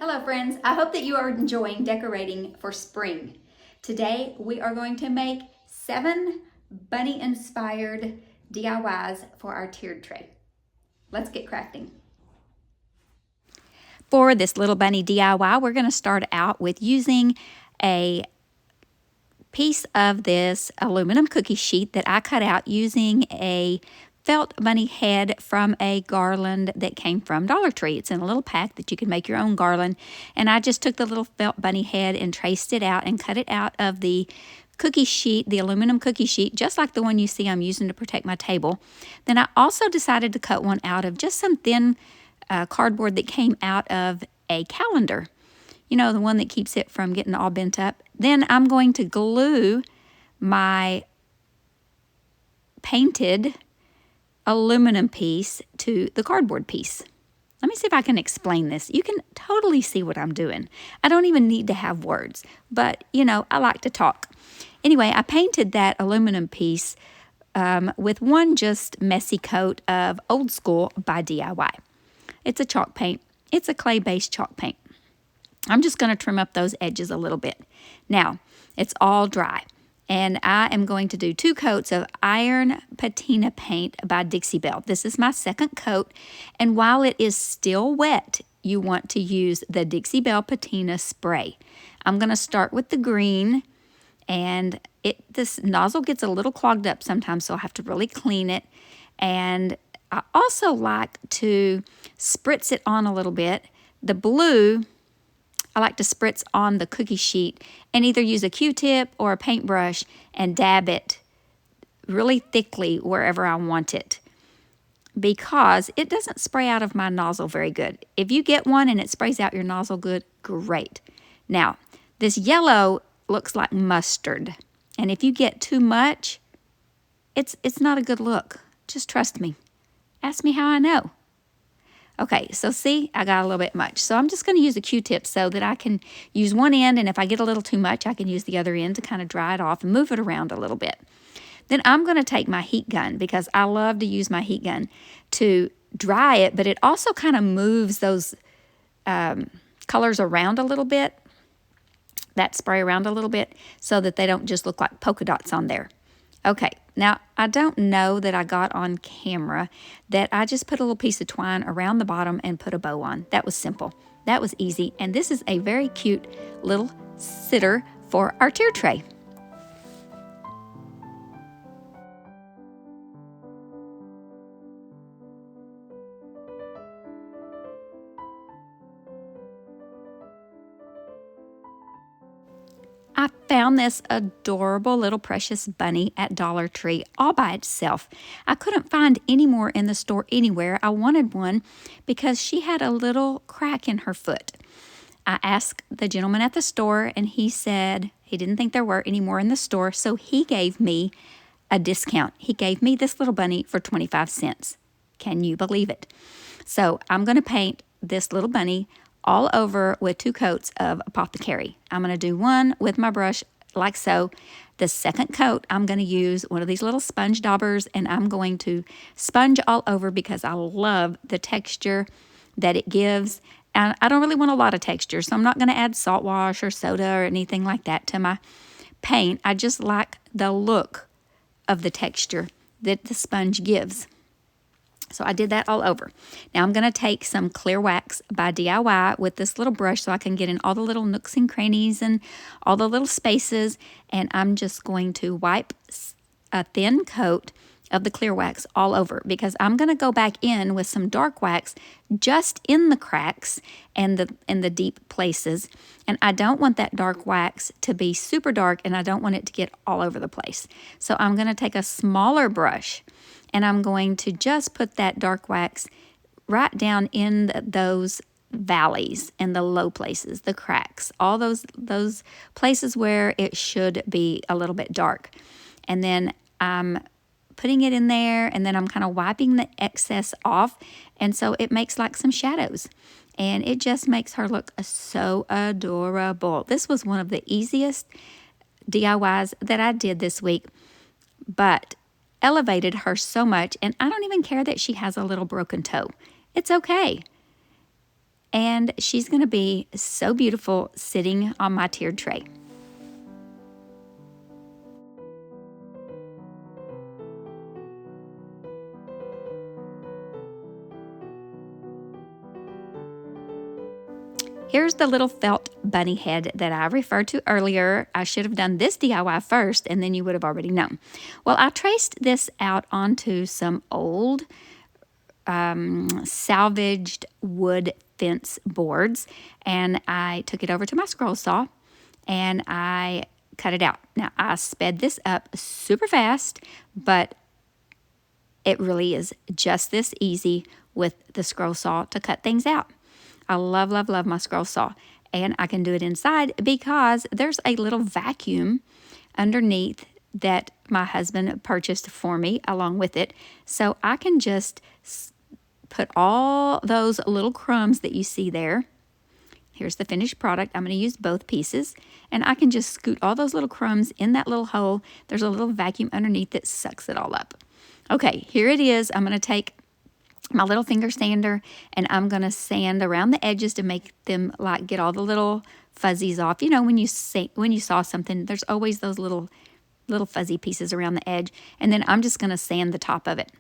Hello friends, I hope that you are enjoying decorating for spring. Today we are going to make 7 bunny inspired DIYs for our tiered tray. Let's get crafting. For this little bunny DIY, we're going to start out with using a piece of this aluminum cookie sheet that I cut out using a felt bunny head from a garland that came from Dollar Tree. It's in a little pack that you can make your own garland. And I just took the little felt bunny head and traced it out and cut it out of the cookie sheet, the aluminum cookie sheet, just like the one you see I'm using to protect my table. Then I also decided to cut one out of just some thin cardboard that came out of a calendar. You know, the one that keeps it from getting all bent up. Then I'm going to glue my painted aluminum piece to the cardboard piece. Let me see if I can explain this. You can totally see what I'm doing. I don't even need to have words, but you know, I like to talk. Anyway, I painted that aluminum piece with one just messy coat of Old School by DIY. It's a chalk paint. It's a clay-based chalk paint. I'm just going to trim up those edges a little bit. Now, it's all dry. And I am going to do 2 coats of iron patina paint by Dixie Belle. This is my second coat. And while it is still wet, you want to use the Dixie Belle Patina Spray. I'm going to start with the green. And this nozzle gets a little clogged up sometimes, so I'll have to really clean it. And I also like to spritz it on a little bit. The blue, I like to spritz on the cookie sheet and either use a Q-tip or a paintbrush and dab it really thickly wherever I want it, because it doesn't spray out of my nozzle very good. If you get one and it sprays out your nozzle good, great. Now, this yellow looks like mustard, and if you get too much, it's not a good look. Just trust me. Ask me how I know. Okay, so see, I got a little bit much. So I'm just going to use a Q-tip so that I can use one end, and if I get a little too much, I can use the other end to kind of dry it off and move it around a little bit. Then I'm going to take my heat gun, because I love to use my heat gun to dry it, but it also kind of moves those colors around a little bit, that spray around a little bit, so that they don't just look like polka dots on there. Okay, now I don't know that I got on camera that I just put a little piece of twine around the bottom and put a bow on. That was simple. That was easy. And this is a very cute little sitter for our tier tray. I found this adorable little precious bunny at Dollar Tree all by itself. I couldn't find any more in the store anywhere. I wanted one because she had a little crack in her foot. I asked the gentleman at the store, and he said he didn't think there were any more in the store, so he gave me a discount. He gave me this little bunny for 25 cents. Can you believe it? So I'm going to paint this little bunny all over with 2 coats of Apothecary. I'm going to do one with my brush like so. The second coat, I'm going to use one of these little sponge daubers, and I'm going to sponge all over because I love the texture that it gives. And I don't really want a lot of texture, so I'm not going to add saltwash or soda or anything like that to my paint. I just like the look of the texture that the sponge gives. So I did that all over. Now I'm going to take some clear wax by DIY with this little brush so I can get in all the little nooks and crannies and all the little spaces. And I'm just going to wipe a thin coat of the clear wax all over, because I'm going to go back in with some dark wax just in the cracks and the deep places. And I don't want that dark wax to be super dark, and I don't want it to get all over the place. So I'm going to take a smaller brush, and I'm going to just put that dark wax right down in those valleys and the low places, the cracks, all those places where it should be a little bit dark. And then I'm putting it in there, and then I'm kind of wiping the excess off, and so it makes like some shadows. And it just makes her look so adorable. This was one of the easiest DIYs that I did this week, but elevated her so much. And I don't even care that she has a little broken toe. It's okay. and she's going to be so beautiful sitting on my tiered tray. Here's the little felt bunny head that I referred to earlier. I should have done this DIY first, and then you would have already known. Well, I traced this out onto some old salvaged wood fence boards, and I took it over to my scroll saw, and I cut it out. Now, I sped this up super fast, but it really is just this easy with the scroll saw to cut things out. I love, love, love my scroll saw. And I can do it inside because there's a little vacuum underneath that my husband purchased for me along with it. So I can just put all those little crumbs that you see there. Here's the finished product. I'm going to use both pieces. And I can just scoot all those little crumbs in that little hole. There's a little vacuum underneath that sucks it all up. Okay, here it is. I'm going to take my little finger sander, and I'm going to sand around the edges to make them like get all the little fuzzies off. You know, when you saw something, there's always those little fuzzy pieces around the edge, and then I'm just going to sand the top of it.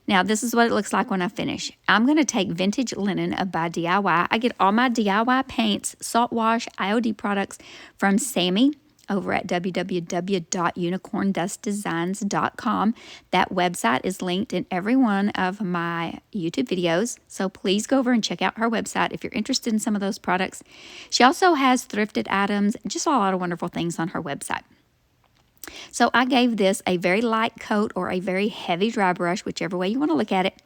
Now, this is what it looks like when I finish. I'm going to take Vintage Linen by DIY. I get all my DIY paints, Saltwash, IOD products from Sammy over at www.unicorndustdesigns.com. That website is linked in every one of my YouTube videos, so please go over and check out her website if you're interested in some of those products. She also has thrifted items, just a lot of wonderful things on her website. So I gave this a very light coat or a very heavy dry brush, whichever way you want to look at it,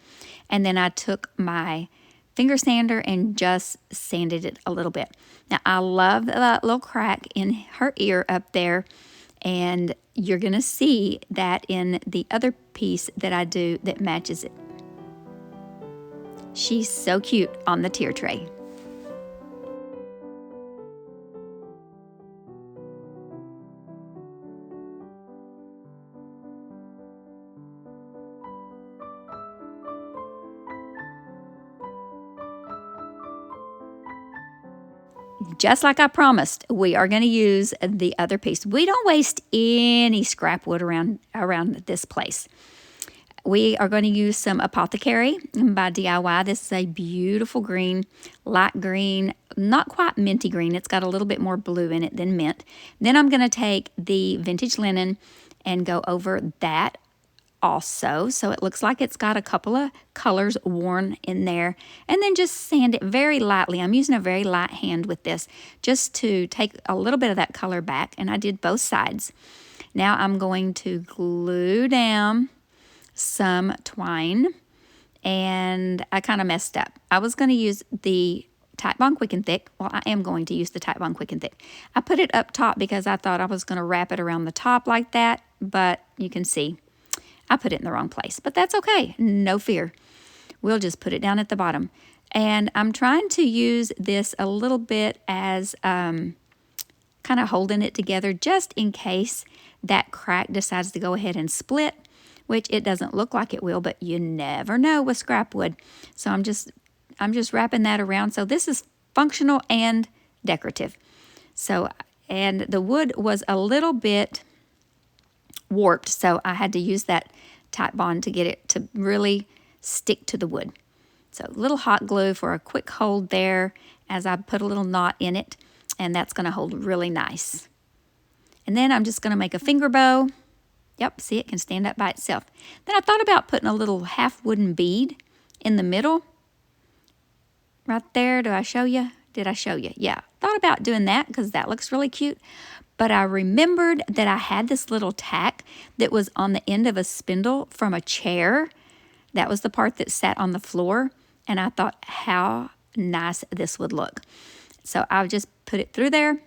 and then I took my finger sander and just sanded it a little bit. Now, I love that little crack in her ear up there, and you're going to see that in the other piece that I do that matches it. She's so cute on the tier tray. Just like I promised, we are going to use the other piece. We don't waste any scrap wood around this place. We are going to use some Apothecary by DIY. This is a beautiful green, light green, not quite minty green. It's got a little bit more blue in it than mint. Then I'm going to take the Vintage Linen and go over that also, so it looks like it's got a couple of colors worn in there, and then just sand it very lightly. I'm using a very light hand with this just to take a little bit of that color back, and I did both sides. Now I'm going to glue down some twine, and I kind of messed up. I was going to use the Titebond Quick and Thick. Well, I am going to use the Titebond Quick and Thick. I put it up top because I thought I was going to wrap it around the top like that, but you can see I put it in the wrong place, but that's okay. No fear. We'll just put it down at the bottom. And I'm trying to use this a little bit as kind of holding it together just in case that crack decides to go ahead and split, which it doesn't look like it will, but you never know with scrap wood. So I'm just wrapping that around. So this is functional and decorative. So, and the wood was a little bit warped, so I had to use that Titebond to get it to really stick to the wood. So a little hot glue for a quick hold there as I put a little knot in it, and that's going to hold really nice. And then I'm just going to make a finger bow. Yep, see, it can stand up by itself. Then I thought about putting a little half wooden bead in the middle right there. Did I show you? Yeah, thought about doing that because that looks really cute. But I remembered that I had this little tack that was on the end of a spindle from a chair. That was the part that sat on the floor. And I thought how nice this would look. So I just put it through there,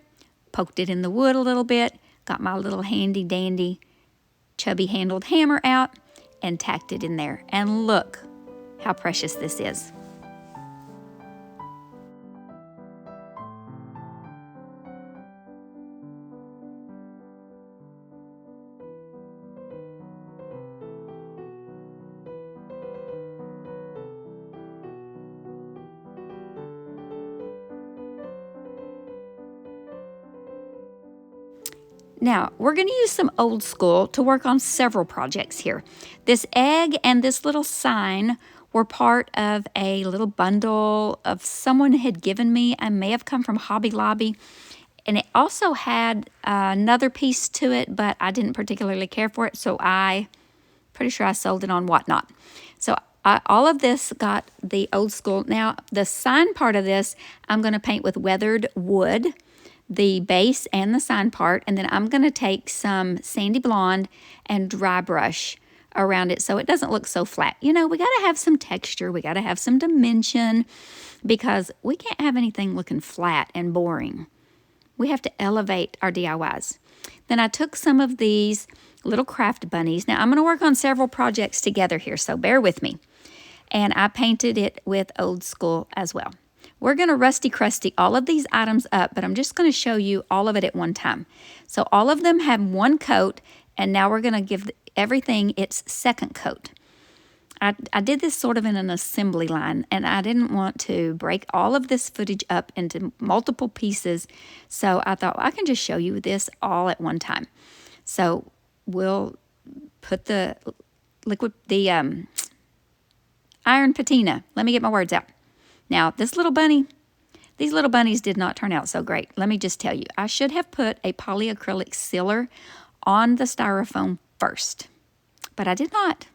poked it in the wood a little bit, got my little handy dandy chubby handled hammer out, and tacked it in there. And look how precious this is. Now, we're going to use some old school to work on several projects here. This egg and this little sign were part of a little bundle of someone had given me. I may have come from Hobby Lobby. And it also had another piece to it, but I didn't particularly care for it, so pretty sure I sold it on Whatnot. So all of this got the old school. Now, the sign part of this, I'm going to paint with weathered wood, the base and the sign part, and then I'm going to take some sandy blonde and dry brush around it so it doesn't look so flat. You know, we got to have some texture. We got to have some dimension because we can't have anything looking flat and boring. We have to elevate our DIYs. Then I took some of these little craft bunnies. Now, I'm going to work on several projects together here, so bear with me. And I painted it with old school as well. We're going to Rusty Crusty all of these items up, but I'm just going to show you all of it at one time. So all of them have one coat, and now we're going to give everything its second coat. I did this sort of in an assembly line, and I didn't want to break all of this footage up into multiple pieces, so I thought, well, I can just show you this all at one time. So we'll put the iron patina. Let me get my words out. Now, these little bunnies did not turn out so great. Let me just tell you, I should have put a polyacrylic sealer on the styrofoam first, but I did not.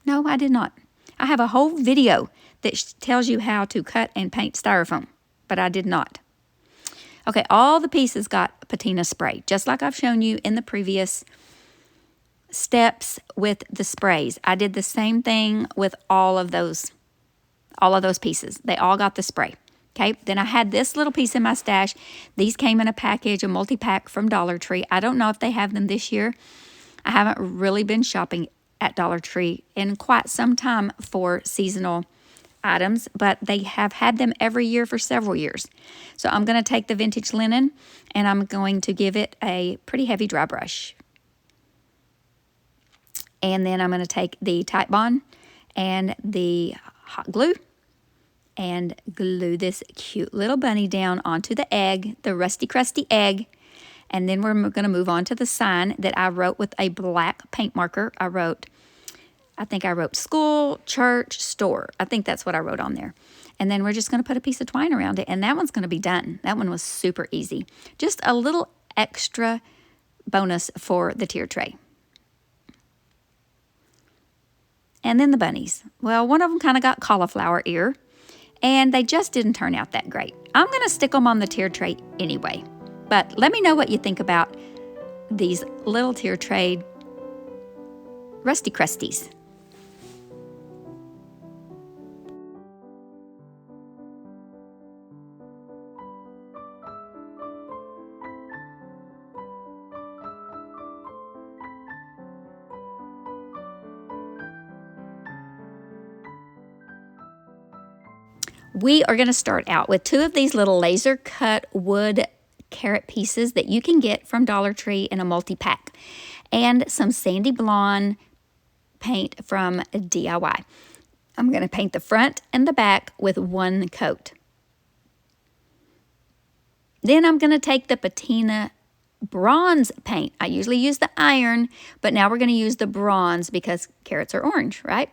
No, I did not. I have a whole video that tells you how to cut and paint styrofoam, but I did not. Okay, all the pieces got patina spray, just like I've shown you in the previous steps with the sprays. I did the same thing with all of those pieces. They all got the spray. Okay, then I had this little piece in my stash. These came in a package, a multi-pack from Dollar Tree. I don't know if they have them this year. I haven't really been shopping at Dollar Tree in quite some time for seasonal items, but they have had them every year for several years. So I'm going to take the vintage linen and I'm going to give it a pretty heavy dry brush. And then I'm going to take the Tite Bond and the hot glue and glue this cute little bunny down onto the egg, the Rusty Crusty egg. And then we're going to move on to the sign that I wrote with a black paint marker. I think I wrote school, church, store. I think that's what I wrote on there. And then we're just going to put a piece of twine around it, and that one's going to be done. That one was super easy. Just a little extra bonus for the tier tray. And then the bunnies. Well, one of them kind of got cauliflower ear, and they just didn't turn out that great. I'm going to stick them on the tier tray anyway. But let me know what you think about these little tier tray Rusty Crusties. We are going to start out with two of these little laser cut wood carrot pieces that you can get from Dollar Tree in a multi-pack, and some sandy blonde paint from DIY. I'm going to paint the front and the back with one coat. Then I'm going to take the patina bronze paint. I usually use the iron, but now we're going to use the bronze because carrots are orange, right?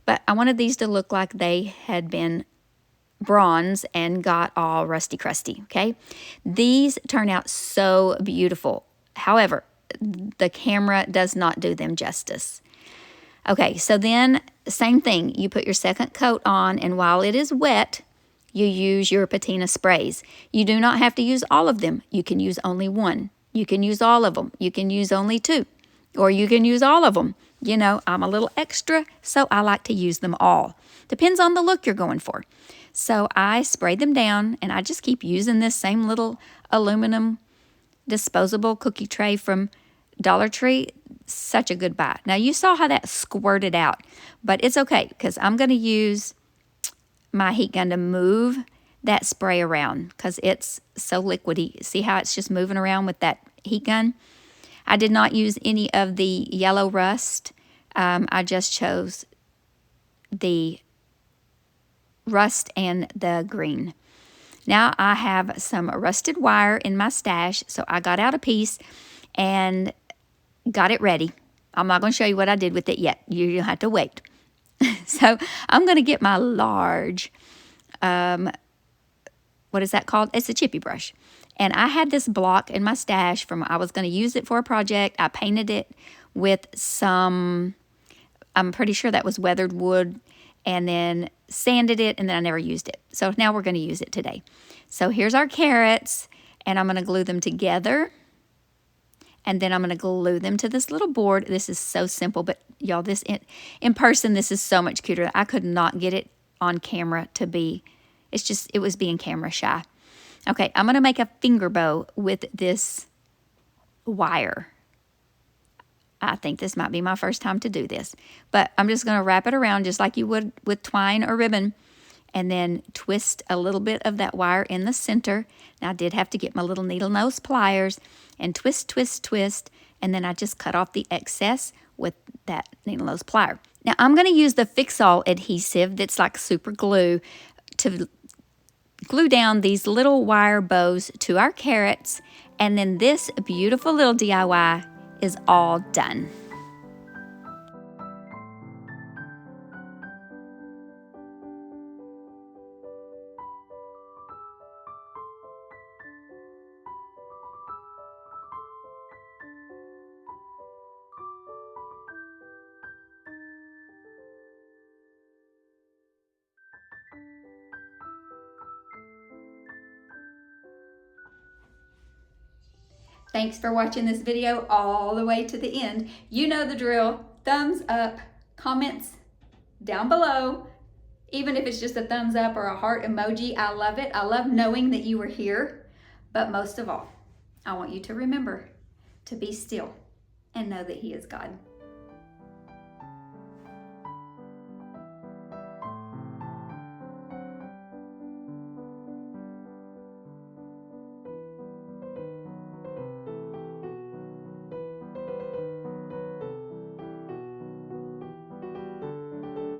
But I wanted these to look like they had been bronze and got all rusty crusty, okay? These turn out so beautiful. However, the camera does not do them justice. Okay, so then same thing. You put your second coat on, and while it is wet, you use your patina sprays. You do not have to use all of them. You can use only one. You can use all of them. You can use only two. Or you can use all of them. You know, I'm a little extra, so I like to use them all. Depends on the look you're going for. So I spray them down, and I just keep using this same little aluminum disposable cookie tray from Dollar Tree. Such a good buy. Now, you saw how that squirted out, but it's okay because I'm going to use my heat gun to move that spray around because it's so liquidy. See how it's just moving around with that heat gun? I did not use any of the yellow rust. I just chose the rust and the green. Now I have some rusted wire in my stash, so I got out a piece and got it ready. I'm not going to show you what I did with it yet. You'll have to wait. So I'm going to get my large, what is that called? It's a chippy brush. And I had this block in my stash from, I was going to use it for a project. I painted it with some, I'm pretty sure that was weathered wood, and then sanded it, and then I never used it. So now we're going to use it today. So here's our carrots, and I'm going to glue them together. And then I'm going to glue them to this little board. This is so simple, but y'all, this in person, this is so much cuter. I could not get it on camera to be, it was being camera shy. Okay, I'm going to make a finger bow with this wire. I think this might be my first time to do this, but I'm just going to wrap it around just like you would with twine or ribbon, and then twist a little bit of that wire in the center. Now I did have to get my little needle nose pliers and twist, twist, twist, and then I just cut off the excess with that needle nose plier. Now I'm going to use the Fix-All adhesive that's like super glue to glue down these little wire bows to our carrots, and then this beautiful little DIY is all done. Thanks for watching this video all the way to the end. You know the drill. Thumbs up, comments down below. Even if it's just a thumbs up or a heart emoji, I love it. I love knowing that you were here. But most of all, I want you to remember to be still and know that He is God.